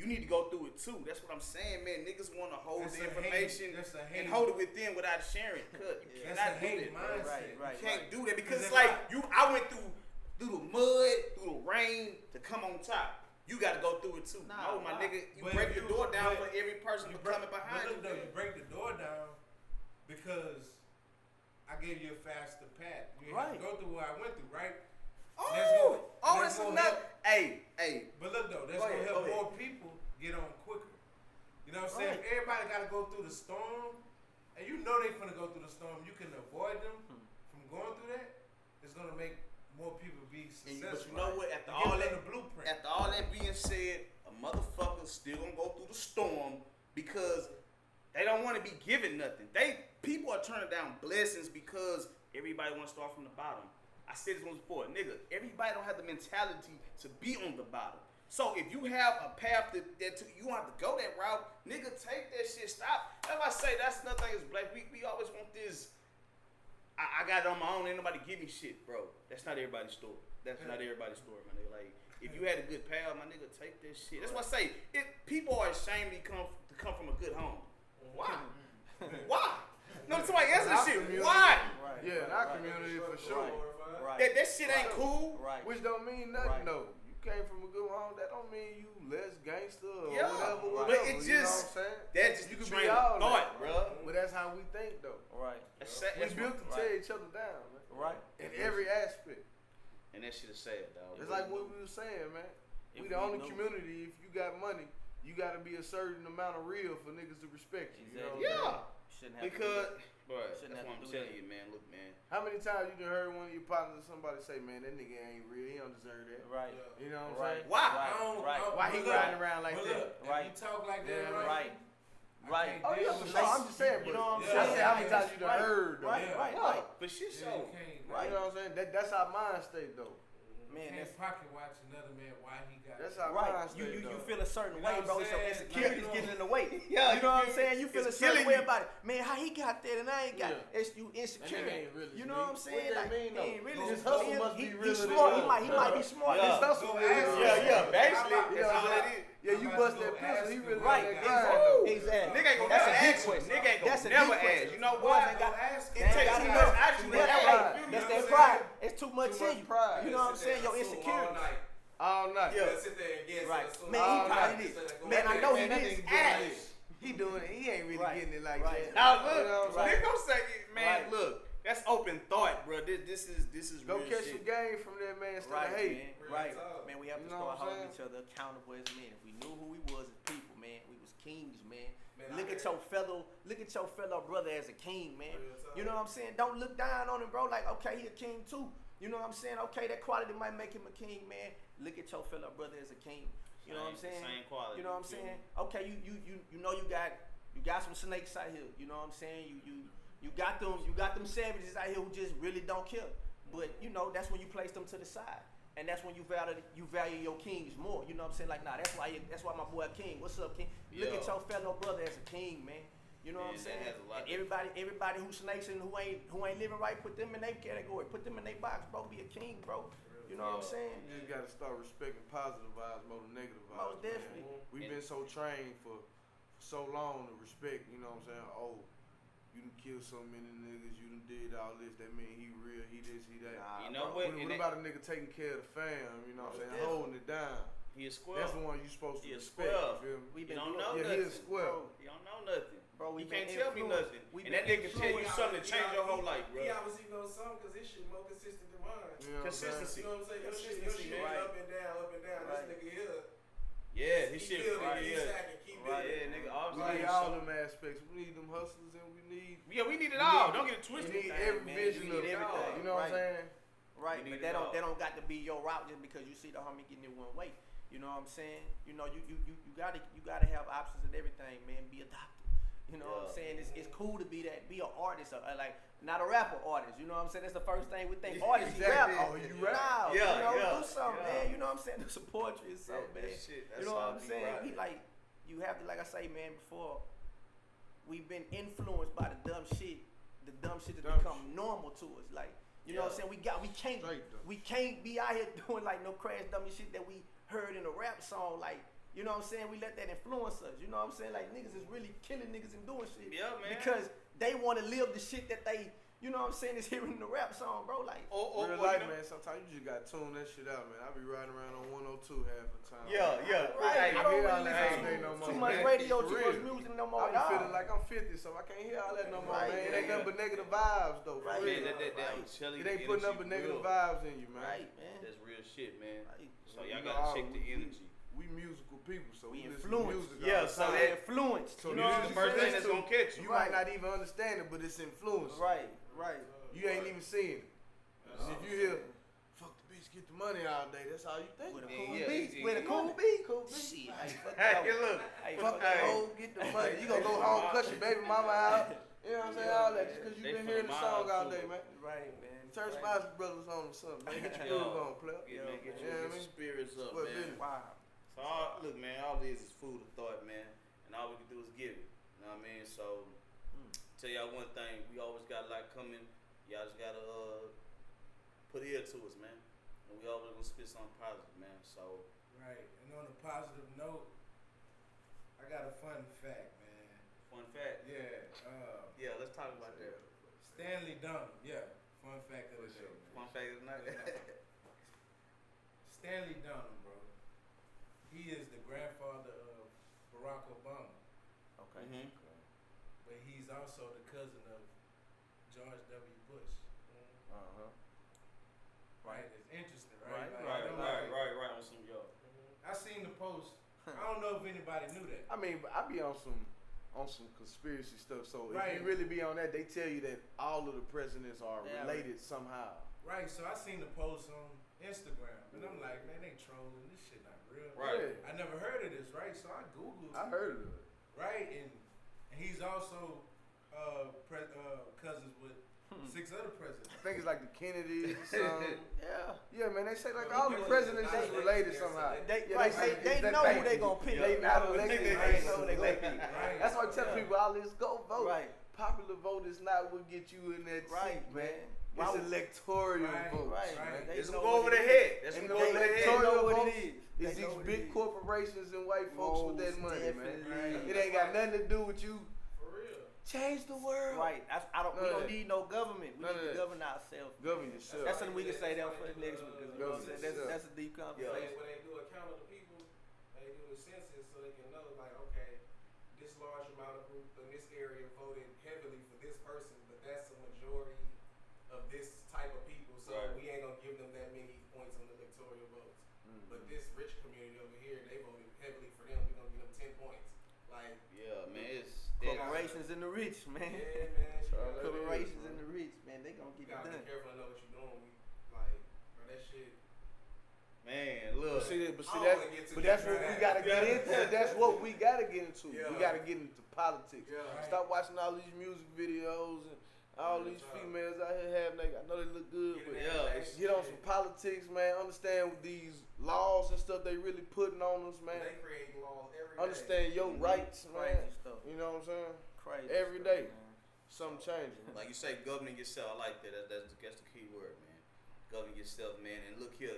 You need to go through it too. That's what I'm saying, man. Niggas want to hold the information and hold it within without sharing. You cannot do that, bro. Right. You can't do that because it's like I went through the mud, through the rain to come on top. You got to go through it too. No, my nigga, you break the door down for every person coming behind you. You break the door down because I gave you a faster path. You have to go through what I went through, right? That's enough. Hey. But look though, that's gonna help more people get on quicker. You know what I'm saying? If everybody gotta go through the storm, and you know they finna go through the storm, you can avoid them from going through that. It's gonna make more people be successful. But you know what? After all that being said, a motherfucker still gonna go through the storm because they don't want to be given nothing. People are turning down blessings because everybody want to start from the bottom. I said this once before, nigga, everybody don't have the mentality to be on the bottom. So if you have a path that you don't have to go that route, nigga, take that shit, stop. That's why I say that's another thing is black. We always want this, I got it on my own, ain't nobody give me shit, bro. That's not everybody's story. That's not everybody's story, my nigga. Like, if you had a good path, my nigga, take that shit. That's why I say, people are ashamed to come from a good home. Why? Why? No, somebody answer this shit. Why? Yeah, in our community for sure. That shit ain't cool. Which don't mean nothing though. You came from a good home, that don't mean you less gangster or whatever. But it just, that's just you can train of thought, bro. But that's how we think though. Right. We built to tear each other down, man. Right. In every aspect. And that shit is sad, dog. It's like what we were saying, man. We the only community, if you got money, you gotta be a certain amount of real for niggas to respect you. Exactly. You know because, bro, that's what I'm telling you, man. Look, man. How many times you done heard one of your partners or somebody say, man, that nigga ain't real, he don't deserve that. Right. You know what I'm saying? Why? Why he riding around like that? If you talk like that, Right. I Oh can't yeah, deal for with sure. this. I'm just saying, You but know what I'm I saying? said how many times you done Right. heard though. Right, Yeah. right, Yeah. right. For shit Yeah, show. you can't, Right. You know what I'm saying? That's our mind state though. Man, you that's can't pocket watch another man why he got That's it. our right. mind You state you though. feel a certain You know way, what bro. I'm It's your saying? insecurities Like, getting in the way. Yeah, You know what I'm saying? You feel a it's certain killing way you. about it. Man, how he got that and I ain't got it. Yeah. It's you insecure. And it ain't really You know what I'm sweet. saying? What that Like, mean, he though? ain't really His just hustle he- must be he- realer He's than smart. He yours. might be smart. Yeah. His hustle Go really ask is. him. Yeah, basically. How about- That's all how it about- is. Yeah, you I'm bust about to that go pistol, ask he him. really Right, on that exactly. grind though. Exactly. Nigga ain't gonna That's never a deep ask you. question. Nigga ain't That's gonna a never deep ask. question. You know Boys why? ain't got- Ask It him. takes got too enough. much out you. Too much Hey, pride. that's You know that what I'm pride. saying? It's too much Too in much you. pride. You know what I'm saying? Your insecurities. All night. Yeah. They'll sit there and guess. Right. and assume. Man, All he probably night. did. Man, I know he Man, that did. nigga doing Ass. this. He doing it. He ain't really Right. getting it like Right. that. Now You know look, what I'm saying? nigga gonna say, man, Right. look, that's open thought, bro. This is Go real catch shit. some game from that man instead Right, of hate. man. Real Right. talk. Man, we have You to know start what I'm holding saying? each other accountable as men. If we knew who we was as people, man, we was kings, man. Man, Look I at heard- your fellow brother as a king, man. Real talk. You know what I'm saying? Don't look down on him, bro. Like, okay, he a king too. You know what I'm saying? Okay, that quality might make him a king, man. Look at your fellow brother as a king. You know what I'm saying? Same quality. You know what I'm feel saying? me? Okay, you know you got some snakes out here. You know what I'm saying? You got them savages out here who just really don't care. But you know that's when you place them to the side, and that's when you value your kings more. You know what I'm saying? Like, nah, that's why my boy a king. What's up, king? Look Yeah. at your fellow brother as a king, man. You know what I'm Man, that saying? has a lot And to- everybody who snakes and who ain't living right, put them in their category. Put them in their box, bro. Be a king, bro. You know what I'm Yeah. saying? You just gotta start respecting positive vibes more than negative vibes. Most man. definitely. We've been so trained for so long to respect, you know what I'm saying? Oh, you done killed so many niggas, you done did all this, that mean he real, he this, he that. Nah, You know bro. what? What And that- about a nigga taking care of the fam, you know what I'm saying? Definitely. Holding it down. He a square. That's the one you supposed to He a respect, square. you feel me? We You been don't doing- know Yeah, nothing. he a square. You don't know nothing. Bro, we You been can't tell me influenced. nothing. We And been that nigga can tell you influenced. something to change your whole life, bro. He obviously knows something because his shit more consistent than mine. You know what I'm saying? Consistency. You know what I'm saying? Your shit Consistency, ain't right. up and down, up and down. Right. This nigga here, Yeah, his keep shit. building, Right, keep yeah. stacking, keep Right. building. Yeah, nigga. We Obviously, need all them aspects. We need them hustlers and we need Yeah, we need it We all. need- Don't get it we twisted. need everything, every man. vision We of need everything. you know what I'm Right. saying? Right, We but need that it all. don't got to be your route just because you see the homie getting it one way. You know what I'm saying? You know, you gotta have options and everything, man. Be a doctor. You know what I'm Yeah. saying? It's cool to be an artist, like not a rapper artist. You know what I'm saying? That's the first thing we think. Artist, Exactly. you rap. Oh, you rap? Nah, Yeah, you know, yeah, do something, yeah. man. You know what I'm saying? Do some poetry or something, That man. shit, You that's know what how I'm I be saying? riding. We like, you have to, like I say, man. Before we've been influenced by the dumb shit that's Dumb become normal to us. Like, you know what I'm saying? We can't be out here doing like no crash dummy shit that we heard in a rap song. Like, you know what I'm saying? We let that influence us. You know what I'm saying? Like, niggas is really killing niggas and doing shit. Yeah, man. Because they want to live the shit that they, you know what I'm saying, is hearing in the rap song, bro. Like, Real life, man, sometimes you just gotta tune that shit out, man. I be riding around on 102 half the time. Yeah. right? Hey, I don't hear really all that listen day to no more, too much man. radio, For too real. much music no more I at be all. feeling like I'm 50, so I can't hear all that no more, Right, man. It man. ain't nothing but negative vibes, though. For Right, real. Man, that Right. I'm telling It you, ain't putting energy up but negative real. vibes in you, man. Right, man. That's real shit, man. Right. So You y'all know, gotta check the energy. We musical people, so We we listen to influenced. music. Yeah, all the so time. that- Influenced. So you this know is what the I'm first thing saying? that's gonna catch you. You Right. might not even understand it, but it's influence. Right, right. You ain't even seeing it. And if you hear, fuck the bitch, get the money all day, that's all you think. With a Yeah, cool yeah, beat. yeah, With a yeah. cool beat. Cool beat. Shit. Hey, fuck Hey, that. look. Hey, Fuck fuck that that. hoe, get the money. You gonna go home, cut your baby mama out. You know what I'm saying? All that just because you They been from hearing the the song mob, all too. day, man. Right, man. Turn Right. Spice Brothers on or something, man. Get your Yeah. groove on, player. Yeah, man, get Yeah, your I mean, spirits up, what man. business? Wow. So look, man, all this is food of thought, man, and all we can do is give it. You know what I mean? So tell y'all one thing, we always got a lot coming. Y'all just gotta put ear to us, man. And we always gonna spit something positive, man. So Right. And on a positive note, I got a fun fact, man. fun fact. Yeah. Yeah, let's talk about that. Stanley Dunham. Yeah. Fun fact of the day, man. Fun fact is not Stanley Dunham, bro. He is the grandfather of Barack Obama, Okay. Mhm. but he's also the cousin of George W. Bush. Uh-huh. Right? It's interesting, Right, right? Right, I'm right, like- right, on some y'all. I seen the post. I don't know if anybody knew that. I mean, I be on some conspiracy stuff. So if Right. you really be on that, they tell you that all of the presidents are Yeah. related somehow. Right, so I seen the post on Instagram, and I'm like, man, they trolling. This shit not real. Right. Yeah. I never heard of this, right? So I Googled, I heard of it. right, and And he's also cousins with 6 other presidents. I think it's like the Kennedys or something. Yeah. Yeah, man, they say like Well, all the because presidents it's is not related elected, somehow. so They, Yeah, right, say they it's know that who they gonna pick. They not elected. They know who they gonna pick. Right. That's why I tell Yeah. people, let's go vote. Right. Popular vote is not what get you in that Right, seat, man. man. It's Right. electoral Right, votes, right, man. They It's know gonna go over what their it head. is. That's And gonna go over their they head. know what votes it is. It's They know these what it big is. corporations and white folks with that Most money, man. definitely. It ain't got nothing to do with you. For real. Change the world. Right. We None of don't that. need no government. We None need of to that. govern ourselves. Govern yourself. That's something we can say that for the next week. 'Cause you know what I'm saying? Govern That's a deep When conversation. they do a count of the people, they do the census so they can know, like, okay, this large amount of group in this area voted heavily for this person, but that's a majority of this type of people, so Right. we ain't gonna give them that many points on the electoral votes. Mm. But this rich community over here, they voted heavily for them. We're gonna give them 10 points. Like, Yeah, man, it's Corporations and the rich, man. yeah, man. That's all that is, Corporations man. and the rich, man. They gonna You get it gotta be done. careful and know what you're doing. Like, bro, that shit. man. But Look, see, I don't wanna get too but that's deep what in we that. gotta get into. That's what we gotta get into. Yeah. We gotta get into politics. Yeah. Right. Stop watching all these music videos and all Yeah, these that's right. females out here half naked. I know they look good, Get but in yeah, that it's- get on some politics, man. Understand what these laws and stuff they really putting on us, man. They create laws every day. Understand your Mhm. rights, man. Crazy stuff. You know what I'm saying? Crazy. Every stuff, day. man. Something changing. like you say, governing yourself. I like that. That's the key word, man. Governing yourself, man. And look here,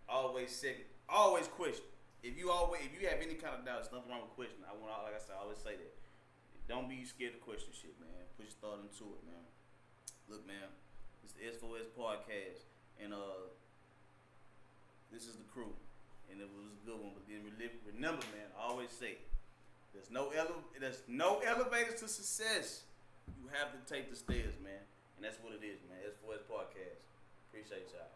always question. If you have any kind of doubt, there's nothing wrong with questioning. Like I said, I always say that. Don't be scared to question shit, man. Put your thought into it, man. Look, man, it's the S4S Podcast, and this is the crew, and it was a good one. But then remember, man, I always say, there's no elevators to success. You have to take the stairs, man, and that's what it is, man. S4S Podcast. Appreciate y'all.